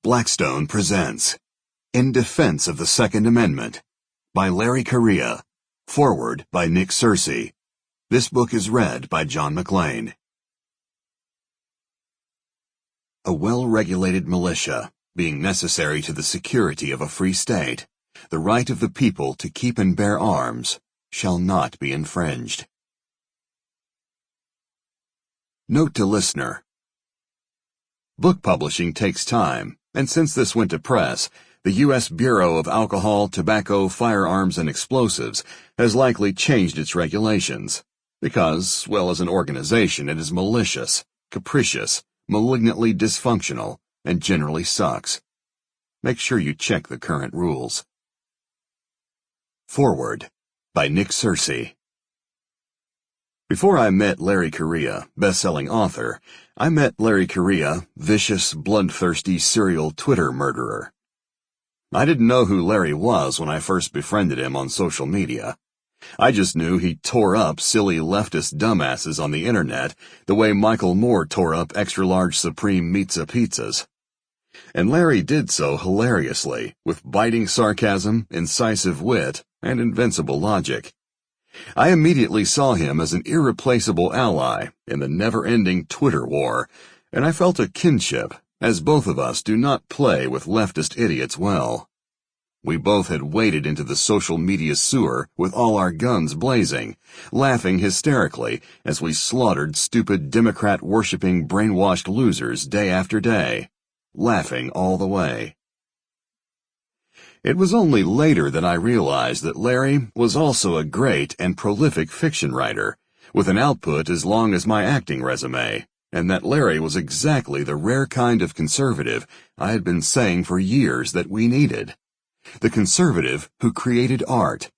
Blackstone presents In Defense of the Second Amendment by Larry Correia. Foreword by Nick Searcy. This book is read by John Mclain. A well-regulated militia, being necessary to the security of a free state, the right of the people to keep and bear arms shall not be infringed. Note to listener. Book publishing takes time, and since this went to press, the U.S. Bureau of Alcohol, Tobacco, Firearms, and Explosives has likely changed its regulations, because, well, as an organization, it is malicious, capricious, malignantly dysfunctional, and generally sucks. Make sure you check the current rules. Foreword by Nick Searcy. Before I met Larry Correia, best-selling author, I met Larry Correia, vicious, bloodthirsty serial Twitter murderer. I didn't know who Larry was when I first befriended him on social media. I just knew he tore up silly leftist dumbasses on the internet the way Michael Moore tore up extra-large Supreme Pizza pizzas. And Larry did so hilariously, with biting sarcasm, incisive wit, and invincible logic. I immediately saw him as an irreplaceable ally in the never-ending Twitter war, and I felt a kinship, as both of us do not play with leftist idiots well. We both had waded into the social media sewer with all our guns blazing, laughing hysterically as we slaughtered stupid Democrat-worshipping brainwashed losers day after day, laughing all the way. It was only later that I realized that Larry was also a great and prolific fiction writer, with an output as long as my acting resume, and that Larry was exactly the rare kind of conservative I had been saying for years that we needed. The conservative who created art.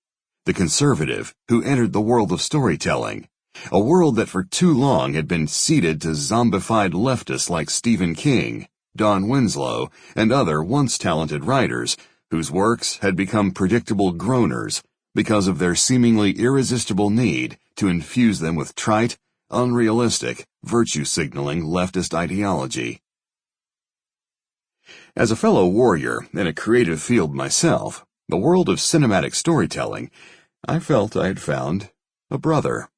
The conservative who entered the world of storytelling, a world that for too long had been ceded to zombified leftists like Stephen King, Don Winslow, and other once talented writers whose works had become predictable groaners because of their seemingly irresistible need to infuse them with trite, unrealistic, virtue-signaling leftist ideology. As a fellow warrior in a creative field myself, the world of cinematic storytelling, I felt I had found a brother.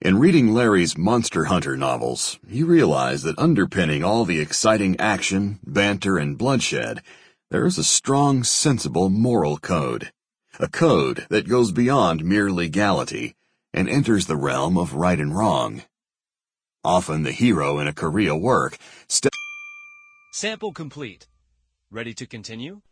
In reading Larry's Monster Hunter novels, you realize that underpinning all the exciting action, banter, and bloodshed, there is a strong, sensible moral code, a code that goes beyond mere legality and enters the realm of right and wrong. Often the hero in a Correia work Sample complete. Ready to continue?